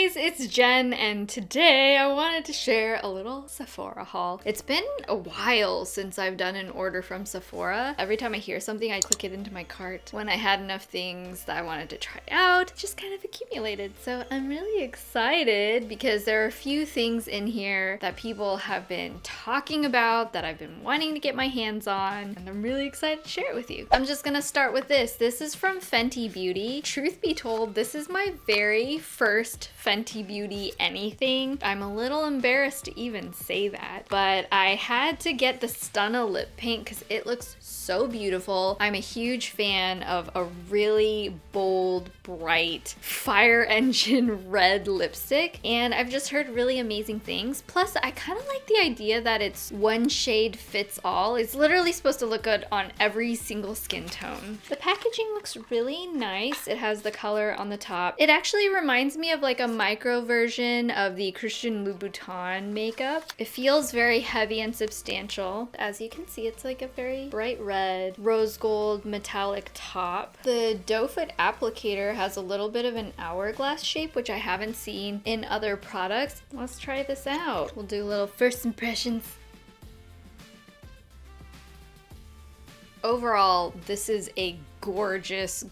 guys, it's Jen, and today I wanted to share a little Sephora haul. It's been a while since I've done an order from Sephora. Every time I hear something, I click it into my cart. When I had enough things that I wanted to try out, it just kind of accumulated. So I'm really excited because there are a few things in here that people have been talking about that I've been wanting to get my hands on, and I'm really excited to share it with you. I'm just gonna start with this. This is from Fenty Beauty. Truth be told, this is my very first Fenty Beauty anything. I'm a little embarrassed to even say that, but I had to get the Stunna Lip Paint because it looks so beautiful. I'm a huge fan of a really bold, bright, fire engine red lipstick, and I've just heard really amazing things. Plus, I kind of like the idea that it's one shade fits all. It's literally supposed to look good on every single skin tone. The packaging looks really nice. It has the color on the top. It actually reminds me of like a micro version of the Christian Louboutin makeup. It feels very heavy and substantial. As you can see, it's like a very bright red, rose gold metallic top. The doe foot applicator has a little bit of an hourglass shape, which I haven't seen in other products. Let's try this out. We'll do a little first impressions. Overall, this is a gorgeous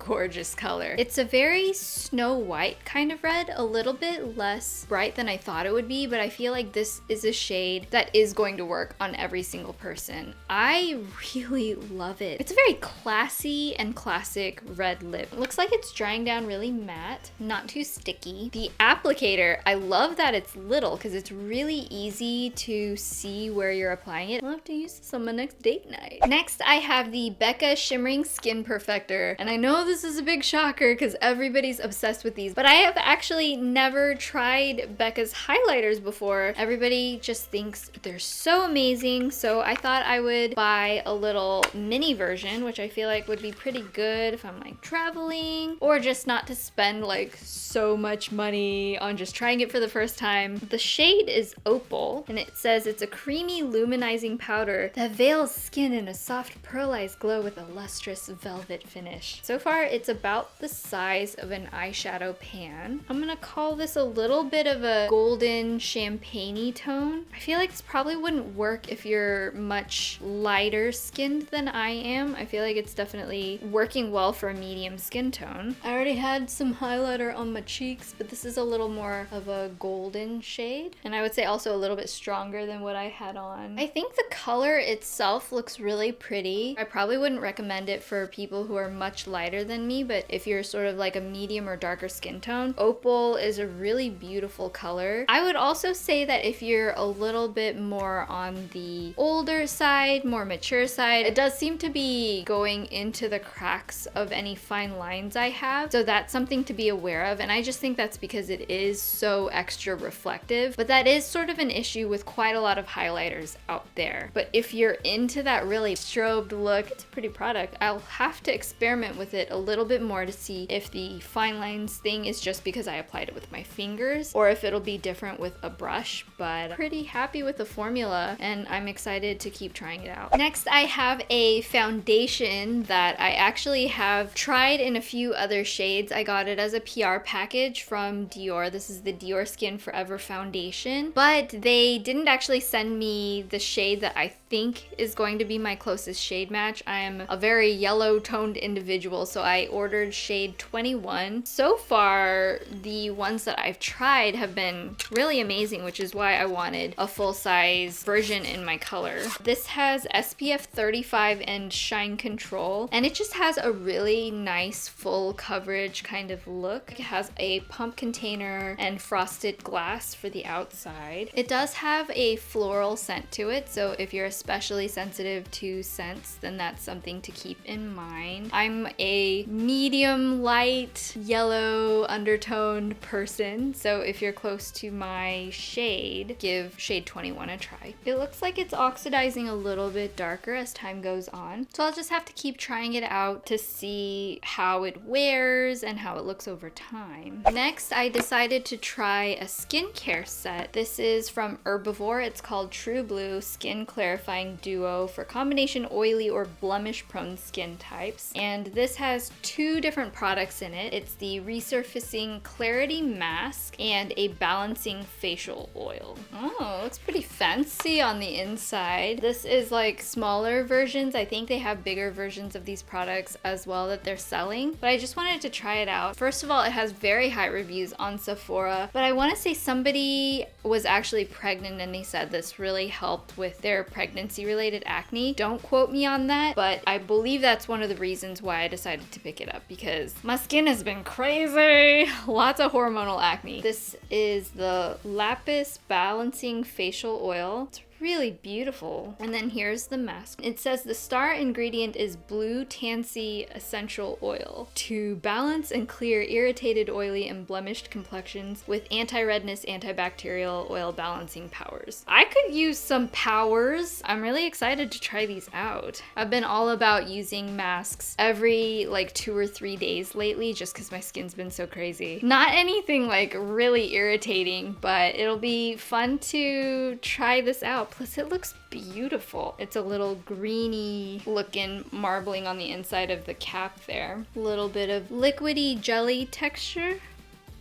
color. It's a very Snow White kind of red, a little bit less bright than I thought it would be, but I feel like this is a shade that is going to work on every single person. I really love it. It's a very classy and classic red lip. It looks like it's drying down really matte, not too sticky. The applicator, I love that it's little because it's really easy to see where you're applying it. I'll have to use this on my next date night. Next, I have the Becca Shimmering Skin Perfector. And I know this is a big shocker because everybody's obsessed with these, but I have actually never tried Becca's highlighters before. Everybody just thinks they're so amazing, so I thought I would buy a little mini version, which I feel like would be pretty good if I'm like traveling or just not to spend like so much money on just trying it for the first time. The shade is Opal, and it says it's a creamy luminizing powder that veils skin in a soft pearlized glow with a lustrous velvet finish. So far, it's about the size of an eyeshadow pan. I'm gonna call this a little bit of a golden champagne-y tone. I feel like this probably wouldn't work if you're much lighter skinned than I am. I feel like it's definitely working well for a medium skin tone. I already had some highlighter on my cheeks, but this is a little more of a golden shade. And I would say also a little bit stronger than what I had on. I think the color itself looks really pretty. I probably wouldn't recommend it for people who are much lighter than me, but if you're sort of like a medium or darker skin tone, Opal is a really beautiful color. I would also say that if you're a little bit more on the older side, more mature side, it does seem to be going into the cracks of any fine lines I have. So that's something to be aware of. And I just think that's because it is so extra reflective. But that is sort of an issue with quite a lot of highlighters out there. But if you're into that really strobed look, it's a pretty product. I'll have to experiment with it a little bit more to see if the fine lines thing is just because I applied it with my fingers or if it'll be different with a brush, but I'm pretty happy with the formula and I'm excited to keep trying it out. Next, I have a foundation that I actually have tried in a few other shades. I got it as a PR package from Dior. This is the Diorskin Forever Foundation, but they didn't actually send me the shade that I think is going to be my closest shade match. I am a very yellow toned individual, so I ordered shade 21. So far, the ones that I've tried have been really amazing, which is why I wanted a full-size version in my color. This has SPF 35 and shine control, and it just has a really nice full coverage kind of look. It has a pump container and frosted glass for the outside. It does have a floral scent to it, so if you're especially sensitive to scents, then that's something to keep in mind. I'm a medium light yellow undertoned person, so if you're close to my shade, give shade 21 a try. It looks like it's oxidizing a little bit darker as time goes on, so I'll just have to keep trying it out to see how it wears and how it looks over time. Next, I decided to try a skincare set. This is from Herbivore. It's called True Blue Skin Clarifying mattifying duo for combination oily or blemish prone skin types. And this has 2 different products in it. It's the Resurfacing Clarity Mask and a Balancing Facial Oil. Oh, looks pretty fancy on the inside. This is like smaller versions. I think they have bigger versions of these products as well that they're selling, but I just wanted to try it out. First of all, it has very high reviews on Sephora, but I want to say somebody was actually pregnant and they said this really helped with their pregnancy related acne. Don't quote me on that, but I believe that's one of the reasons why I decided to pick it up, because my skin has been crazy. Lots of hormonal acne. This is the Lapis Balancing Facial Oil. It's really beautiful. And then here's the mask. It says the star ingredient is blue tansy essential oil to balance and clear irritated, oily, and blemished complexions with anti-redness, antibacterial oil balancing powers. I could use some powers. I'm really excited to try these out. I've been all about using masks every like 2 or 3 days lately just because my skin's been so crazy. Not anything like really irritating, but it'll be fun to try this out. Plus it looks beautiful. It's a little greeny looking marbling on the inside of the cap there. A little bit of liquidy jelly texture.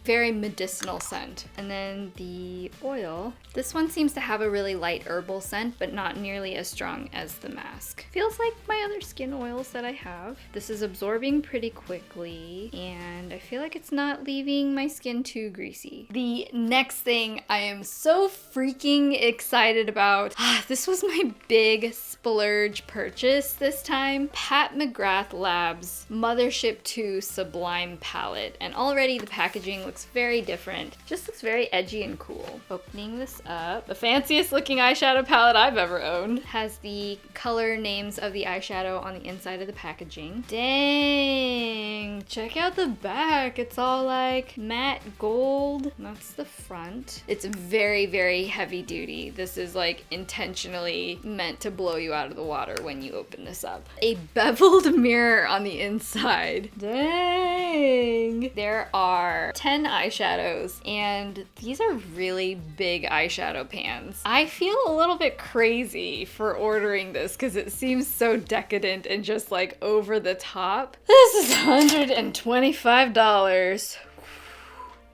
Very medicinal scent. And then the oil. This one seems to have a really light herbal scent, but not nearly as strong as the mask. Feels like my other skin oils that I have. This is absorbing pretty quickly, and I feel like it's not leaving my skin too greasy. The next thing I am so freaking excited about, this was my big splurge purchase this time. McGrath Labs Mothership II Sublime Palette, and already the packaging looks very different. Just looks very edgy and cool. Opening this up. The fanciest looking eyeshadow palette I've ever owned. Has the color names of the eyeshadow on the inside of the packaging. Dang! Check out the back. It's all like matte gold. That's the front. It's very, very heavy duty. This is like intentionally meant to blow you out of the water when you open this up. A beveled mirror on the inside. Dang! There are 10 eyeshadows, and these are really big eyeshadow pans. I feel a little bit crazy for ordering this because it seems so decadent and just like over the top. This is $125.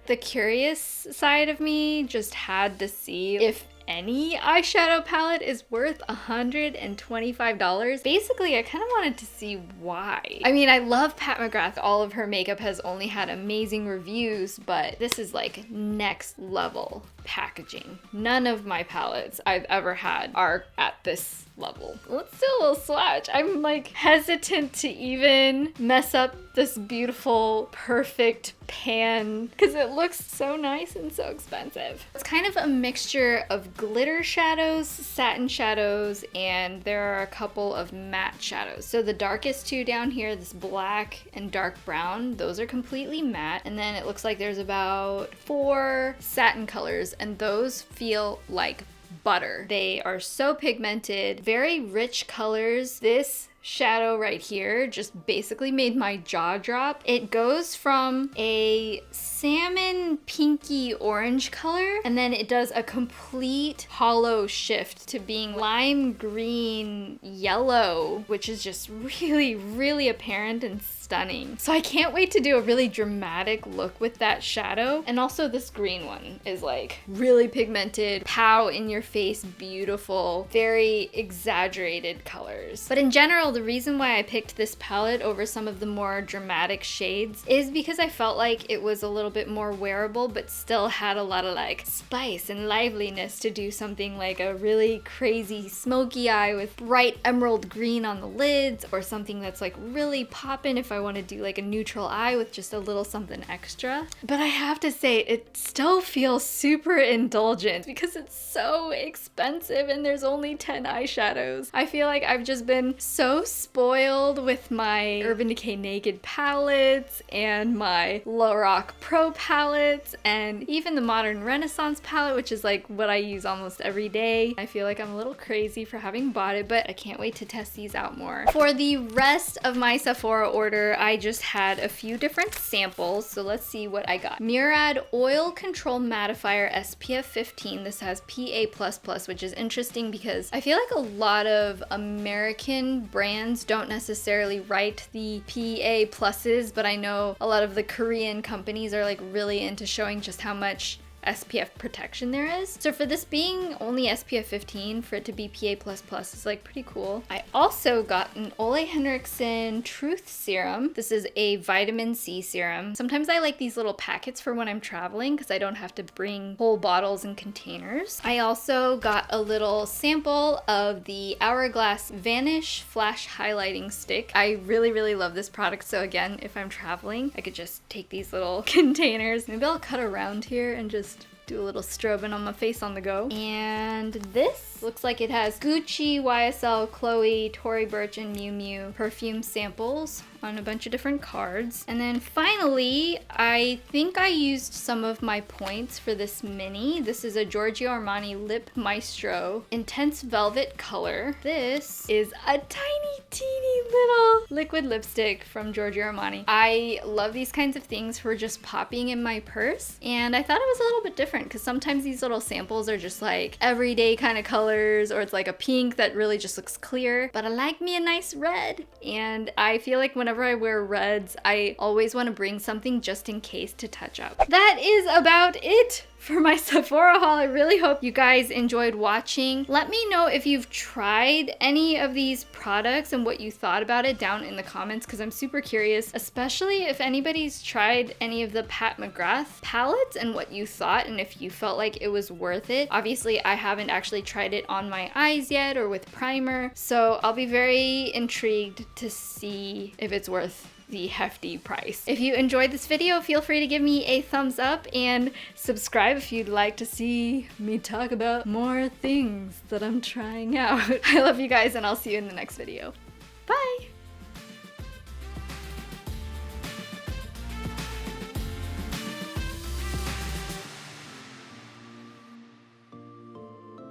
The curious side of me just had to see if any eyeshadow palette is worth $125. Basically, I kind of wanted to see why. I mean, I love Pat McGrath. All of her makeup has only had amazing reviews, but this is like next level packaging. None of my palettes I've ever had are at this level. Let's do a little swatch. I'm like hesitant to even mess up this beautiful, perfect pan because it looks so nice and so expensive. It's kind of a mixture of glitter shadows, satin shadows, and there are a couple of matte shadows. So the darkest 2 down here, this black and dark brown, those are completely matte. And then it looks like there's about 4 satin colors, and those feel like butter. They are so pigmented, very rich colors. This shadow right here just basically made my jaw drop. It goes from a salmon pinky orange color, and then it does a complete hollow shift to being lime green yellow, which is just really, really apparent and stunning. So I can't wait to do a really dramatic look with that shadow. And also this green one is like really pigmented, pow in your face, beautiful, very exaggerated colors. But in general, the reason why I picked this palette over some of the more dramatic shades is because I felt like it was a little bit more wearable, but still had a lot of like spice and liveliness to do something like a really crazy smoky eye with bright emerald green on the lids, or something that's like really poppin' if I want to do like a neutral eye with just a little something extra. But I have to say, it still feels super indulgent because it's so expensive and there's only 10 eyeshadows. I feel like I've just been so so spoiled with my Urban Decay Naked palettes and my Lorac Pro palettes and even the Modern Renaissance palette, which is like what I use almost every day. I feel like I'm a little crazy for having bought it, but I can't wait to test these out more. For the rest of my Sephora order, I just had a few different samples, so let's see what I got. Murad Oil Control Mattifier SPF 15. This has PA++, which is interesting because I feel like a lot of American brands don't necessarily write the PA pluses, but I know a lot of the Korean companies are like really into showing just how much SPF protection there is. So for this being only SPF 15, for it to be PA++ is like pretty cool. I also got an Ole Henriksen Truth Serum. This is a vitamin C serum. Sometimes I like these little packets for when I'm traveling because I don't have to bring whole bottles and containers. I also got a little sample of the Hourglass Vanish Flash Highlighting Stick. I really love this product, so again, if I'm traveling, I could just take these little containers. Maybe I'll cut around here and just do a little strobing on my face on the go. And this looks like it has Gucci, YSL, Chloe, Tory Burch, and Miu Miu perfume samples on a bunch of different cards. And then finally, I think I used some of my points for this mini. This is a Giorgio Armani Lip Maestro Intense Velvet color. This is a tiny, teeny little liquid lipstick from Giorgio Armani. I love these kinds of things for just popping in my purse, and I thought it was a little bit different because sometimes these little samples are just like everyday kind of colors, or it's like a pink that really just looks clear, but I like me a nice red. And I feel like whenever I wear reds, I always want to bring something just in case to touch up. That is about it for my Sephora haul. I really hope you guys enjoyed watching. Let me know if you've tried any of these products and what you thought about it down in the comments, because I'm super curious, especially if anybody's tried any of the Pat McGrath palettes and what you thought and if you felt like it was worth it. Obviously, I haven't actually tried it on my eyes yet or with primer, so I'll be very intrigued to see if it's worth the hefty price. If you enjoyed this video, feel free to give me a thumbs up and subscribe if you'd like to see me talk about more things that I'm trying out. I love you guys, and I'll see you in the next video.